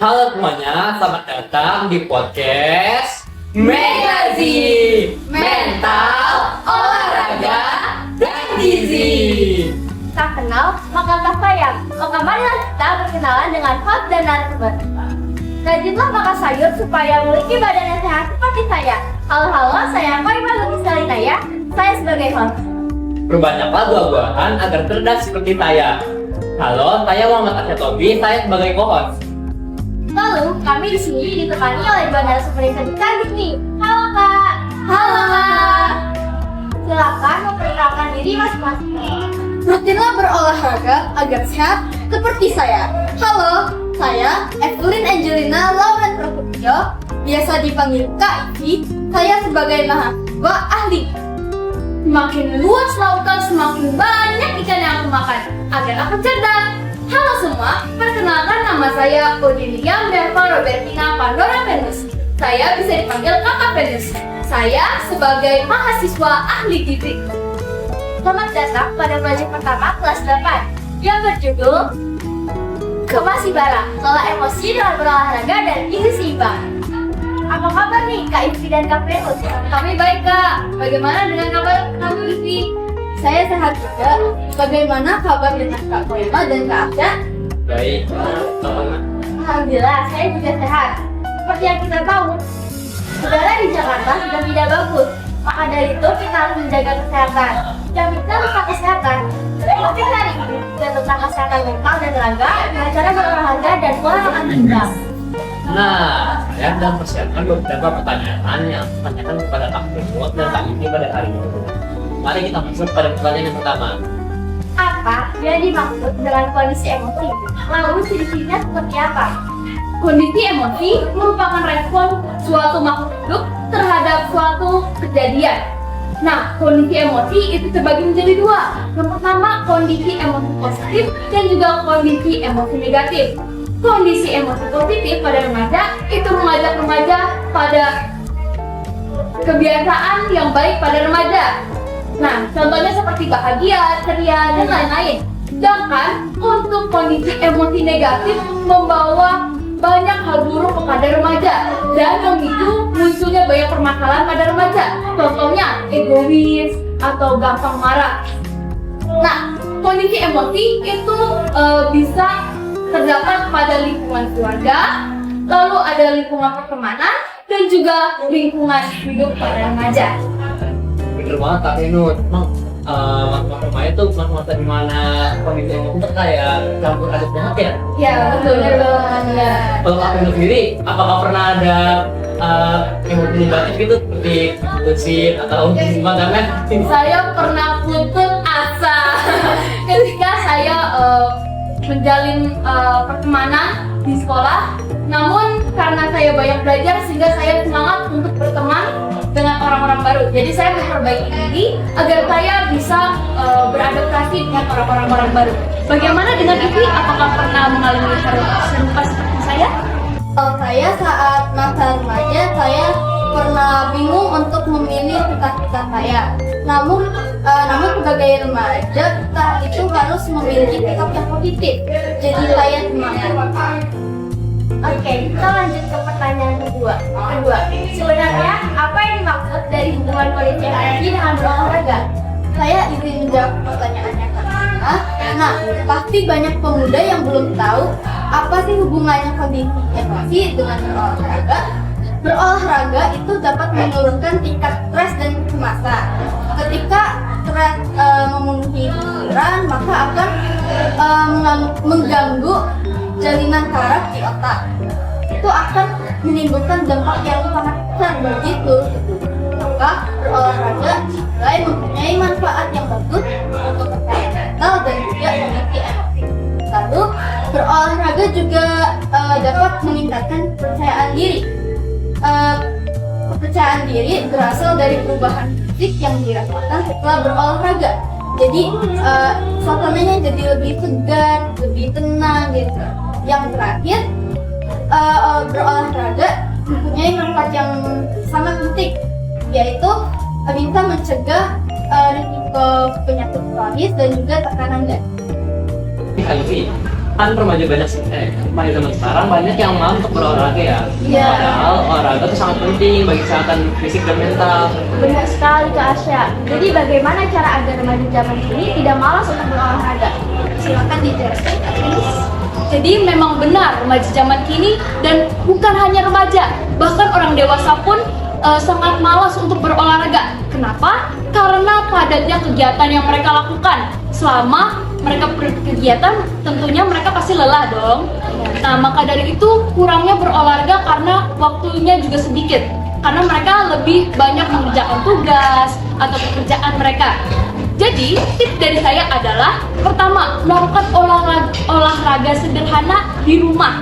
Halo semuanya, selamat datang di podcast Megazi Mental, Olahraga, dan Gizi. Tak kenal, maka tak sayang. Maka marilah kita berkenalan dengan host dan narasumber. Rajinlah makan sayur supaya memiliki badan yang sehat seperti saya. Halo, saya Koima Lubis Salinaya. Saya sebagai host. Berbanyaklah buah-buahan agar cerdas seperti saya. Halo, saya Muhammad Asyad Tobi, saya sebagai co-host. Lalu, kami di sini ditemani oleh dua narasumber yang cantik nih. Halo Kak. Halo Kak. Silakan memperkenalkan diri masing-masing. Rutinlah berolahraga agar sehat seperti saya. Halo, saya Evelyn Angelina Lauren Prasetyo, biasa dipanggil Kak Ivi. Saya sebagai mahasiswa ahli. Semakin luas lautan, semakin banyak ikan yang aku makan agar aku cerdas. Halo semua, perkenalkan nama saya Odilia Merva Robertina Pandora Venus. Saya bisa dipanggil Kakak Venus. Saya sebagai mahasiswa ahli gizi. Selamat datang pada proyek pertama kelas 8 yang berjudul Kemas Ibara, Kelola Emosi dengan Berolahraga dan Gizi Seimbang. Apa kabar nih Kak Ivi dan Kak Venus? Kami baik Kak, bagaimana dengan kabar kamu Ivi? Saya sehat juga. Bagaimana kabar dengan Kak Koima dan Kak Asya? Baik, Alhamdulillah, saya juga sehat. Seperti yang kita tahu, udara di Jakarta sudah tidak bagus. Maka dari itu kita harus menjaga kesehatan. Yang bisa tentang kesehatan, topik hari ini tentang kesehatan mental dan raga dengan cara berolahraga dan pola makan seimbang. nah, saya sedang persiapkan beberapa pertanyaan yang ditanyakan kepada Kak Venus dan Kak Ivi pada hari ini. Mari kita masuk pada pertanyaan yang pertama. Apa yang dimaksud dengan kondisi emosi? Lalu ciri-cirinya seperti apa? Kondisi emosi merupakan respon suatu makhluk hidup terhadap suatu kejadian. Nah, kondisi emosi itu terbagi menjadi dua. Yang pertama, kondisi emosi positif dan juga kondisi emosi negatif. Kondisi emosi positif pada remaja itu mengajak remaja pada kebiasaan yang baik pada remaja. Nah, contohnya seperti bahagia, ceria, dan lain-lain. Sedangkan untuk kondisi emosi negatif membawa banyak hal buruk kepada remaja dan memicu munculnya banyak permasalahan pada remaja. Contohnya egois atau gampang marah. Nah, kondisi emosi itu bisa terdapat pada lingkungan keluarga, lalu ada lingkungan pertemanan dan juga lingkungan hidup pada remaja. Bener banget Kak Venus, emang masa remaja itu masa dimana kondisi emosi itu kayak campur aduk banget ya? Ya, betul banget. Kalau Kak Venus sendiri, apakah pernah ada emosi negatif gitu seperti putusin atau semacamnya? Saya pernah putus asa ketika saya menjalin pertemanan di sekolah. Namun karena saya banyak belajar sehingga saya semangat untuk berteman dengan orang-orang baru. Jadi saya memperbaiki diri agar saya bisa beradaptasi dengan orang-orang baru. Bagaimana dengan Ivi? Apakah pernah mengalami hal serupa seperti saya? Saya saat masa remaja saya pernah bingung untuk memilih cita-cita saya. Namun sebagai remaja kita itu harus memiliki sikap yang positif. Jadi saya semangat. Oke, kita lanjut ke pertanyaan kedua. Sebenarnya apa yang dimaksud dari hubungan kondisi emosi dengan berolahraga? Saya ingin menjawab pertanyaannya karena pasti banyak pemuda yang belum tahu apa sih hubungannya kondisi emosi dengan berolahraga. Berolahraga itu dapat menurunkan tingkat stres dan kecemasan. Ketika stres memenuhi pikiran, maka akan mengganggu jalinan saraf di otak. Itu akan menimbulkan dampak yang sangat besar begitu. Maka berolahraga selain mempunyai manfaat yang bagus untuk kesehatan mental dan juga kondisi emosi. Lalu berolahraga juga dapat meningkatkan kepercayaan diri. Kepercayaan diri berasal dari perubahan fisik yang dirasakan setelah berolahraga. Jadi suasananya jadi lebih segar, lebih tenang gitu. Yang terakhir, berolahraga mempunyai manfaat yang sangat penting, yaitu bisa mencegah risiko penyakit kronis dan juga tekanan gas. Kak Ivi, kan remaja banyak remaja zaman sekarang banyak yang malas untuk berolahraga ya. Iya. Padahal olahraga itu sangat penting bagi kesehatan fisik dan mental. Benar sekali Kak Asya. Jadi bagaimana cara agar remaja zaman kini tidak malas untuk berolahraga? Silakan dijelaskan Kak Lilis. Jadi memang benar remaja zaman kini dan bukan hanya remaja, bahkan orang dewasa pun sangat malas untuk berolahraga. Kenapa? Karena padatnya kegiatan yang mereka lakukan. Selama mereka berkegiatan, tentunya mereka pasti lelah dong. Nah, maka dari itu kurangnya berolahraga karena waktunya juga sedikit. Karena mereka lebih banyak mengerjakan tugas atau pekerjaan mereka. Jadi, tips dari saya adalah pertama, melakukan olahraga sederhana di rumah.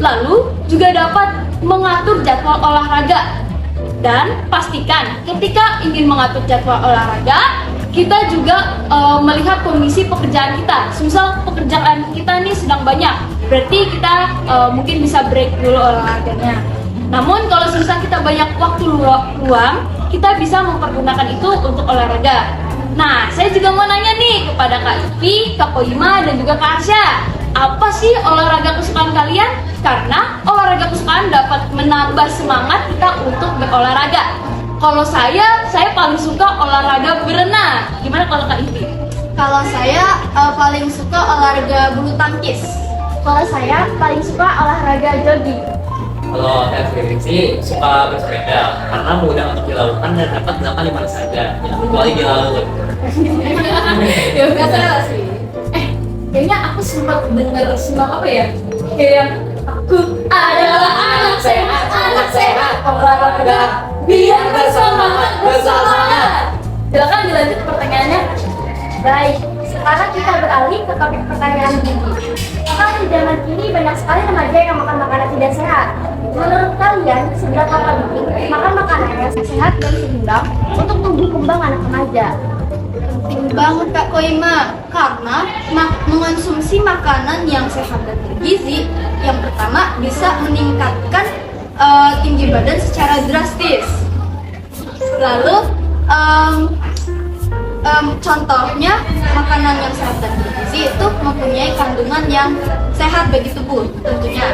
Lalu, juga dapat mengatur jadwal olahraga. Dan pastikan ketika ingin mengatur jadwal olahraga, kita juga melihat kondisi pekerjaan kita. Misal pekerjaan kita nih sedang banyak, berarti kita mungkin bisa break dulu olahraganya. Namun kalau misal kita banyak waktu luang, kita bisa mempergunakan itu untuk olahraga. Nah, saya juga mau nanya nih kepada Kak Ivi, Kak Koima, dan juga Kak Arsya. Apa sih olahraga kesukaan kalian? Karena olahraga kesukaan dapat menambah semangat kita untuk berolahraga. Kalau saya paling suka olahraga berenang. Gimana kalau Kak Ivi? Kalau saya paling suka olahraga bulu tangkis. Kalau saya paling suka olahraga jogging. Kalau saya sendiri sih suka bersepeda karena mudah untuk dilakukan dan dapat dilakukan di mana saja, ya, kecuali di laut. Ya biasa sih. Kayaknya aku sempat dengar apa ya? Kayak aku adalah anak sehat, olahraga biar bersemangat. Silakan dilanjut pertanyaannya. Baik, sekarang kita beralih ke topik pertanyaan gizi. Karena di zaman kini banyak sekali remaja yang makan makanan tidak sehat. Menurut kalian, seberapa penting makan makanan yang sehat dan seimbang untuk tumbuh kembang anak remaja? Penting banget Kak Koima, karena mengonsumsi makanan yang sehat dan bergizi, yang pertama bisa meningkatkan tinggi badan secara drastis. Lalu contohnya makanan yang sehat dan bergizi itu mempunyai kandungan yang sehat bagi tubuh tentunya,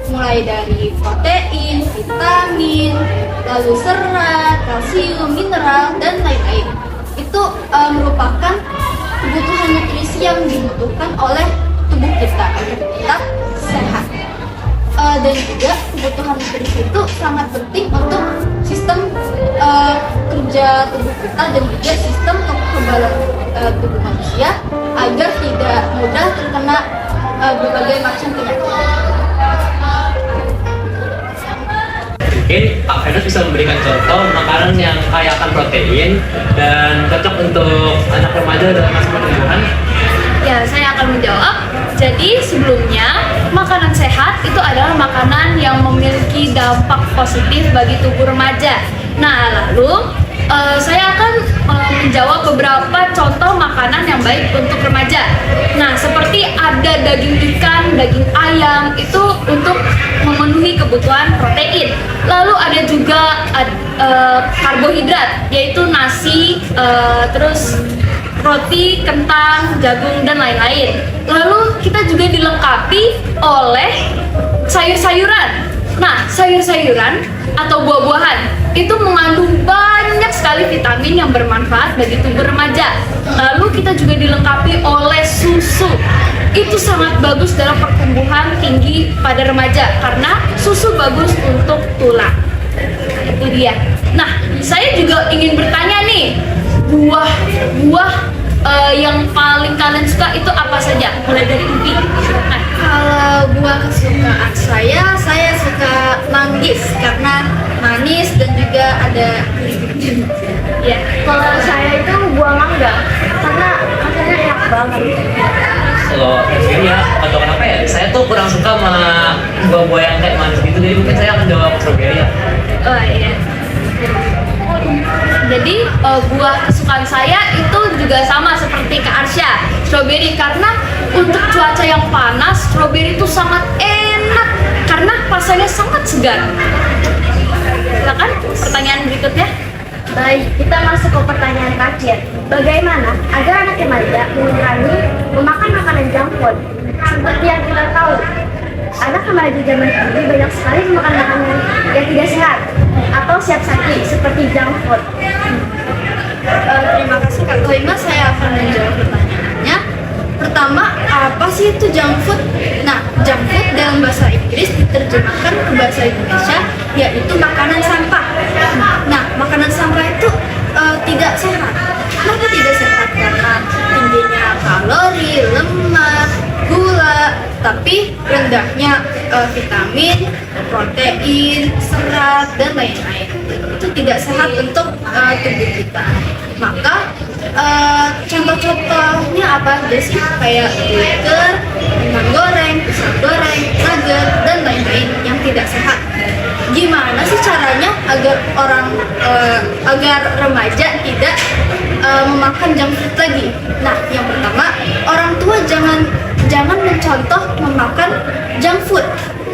mulai dari protein, vitamin, lalu serat, kalsium, mineral, dan lain-lain. Itu merupakan kebutuhan nutrisi yang dibutuhkan oleh tubuh kita agar tetap sehat. Dan juga kebutuhan nutrisi itu sangat penting untuk sistem kerja tubuh kita dan juga sistem kekebalan tubuh manusia agar tidak mudah terkena berbagai macam penyakit. Mungkin Pak Venus bisa memberikan contoh makanan yang kaya akan protein dan cocok untuk anak remaja dalam masa pertumbuhan. Ya, saya akan menjawab. Jadi sebelumnya, makanan sehat itu adalah makanan yang memiliki dampak positif bagi tubuh remaja. Nah, lalu saya akan menjawab beberapa contoh makanan yang baik untuk remaja. Nah, seperti ada daging ikan, daging ayam, itu untuk memenuhi kebutuhan protein. Lalu ada juga karbohidrat, yaitu nasi, terus roti, kentang, jagung, dan lain-lain. Lalu kita juga dilengkapi oleh sayur-sayuran. Nah, sayur-sayuran atau buah-buahan itu mengandung banyak sekali vitamin yang bermanfaat bagi tubuh remaja. Lalu kita juga dilengkapi oleh susu. Itu sangat bagus dalam pertumbuhan tinggi pada remaja karena susu bagus untuk tulang. Itu dia. Nah, saya juga ingin bertanya nih, buah-buah yang paling kalian suka itu apa saja? Mulai dari Ivi. Silakan. Kalau buah kesukaan saya suka manggis karena manis dan juga ada gurih-gurih. Ya. Kalau saya itu buah mangga, karena rasanya enak banget. Kalau saya sendiri ya, atau kenapa ya? Saya tuh kurang suka sama buah-buah yang kayak manis gitu, jadi mungkin saya akan jawab strawberry ya. Oh iya. Jadi buah kesukaan saya itu juga sama seperti Kak Arsya, strawberry, karena untuk cuaca yang panas, strawberry itu sangat enak karena rasanya sangat segar. Silakan pertanyaan berikutnya. Baik, kita masuk ke pertanyaan terakhir. Bagaimana agar anak remaja mengurangi memakan makanan junk food? Seperti yang kita tahu, anak remaja zaman ini banyak sekali memakan makanan yang tidak sehat atau siap saji seperti junk food. Terima kasih Kak Koima, saya akan menjawab pertanyaannya. Pertama, apa sih itu junk food? Nah, junk food dalam bahasa Inggris diterjemahkan ke bahasa Indonesia yaitu makanan sampah. Nah, makanan sampah itu tidak sehat. Kenapa tidak sehat? Karena tingginya kalori, lemak, gula, tapi rendahnya vitamin, protein, serat, dan lain-lain. Itu tidak sehat untuk tubuh kita. Maka contoh-contohnya apa aja sih? Kayak burger, kentang goreng, pisang goreng, nugget, dan lain-lain yang tidak sehat. Gimana sih caranya agar remaja tidak memakan junk food lagi? Nah, yang pertama, orang tua jangan mencontoh memakan junk food.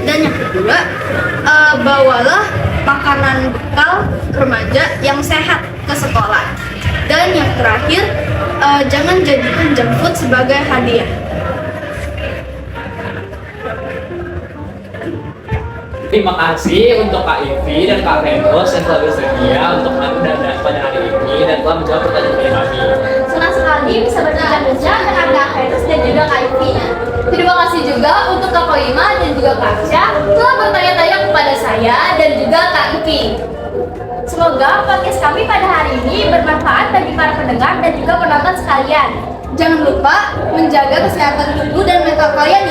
Dan yang kedua, bawalah makanan bekal remaja yang sehat ke sekolah. Dan yang terakhir, jangan jadikan junk food sebagai hadiah. Terima kasih untuk Kak Ivi dan Kak Venus yang telah bersedia untuk pada hari ini dan telah menjawab pertanyaan dari kami. Senang sekali bisa berbincang-bincang dengan Kak Venus dan juga Kak Ivi. Terima kasih juga untuk Kak Koima dan juga Kak Asya telah bertanya-tanya kepada saya dan juga Kak Ivi. Semoga podcast kami pada hari ini bermanfaat bagi para pendengar dan juga penonton sekalian. Jangan lupa menjaga kesehatan tubuh dan mental kalian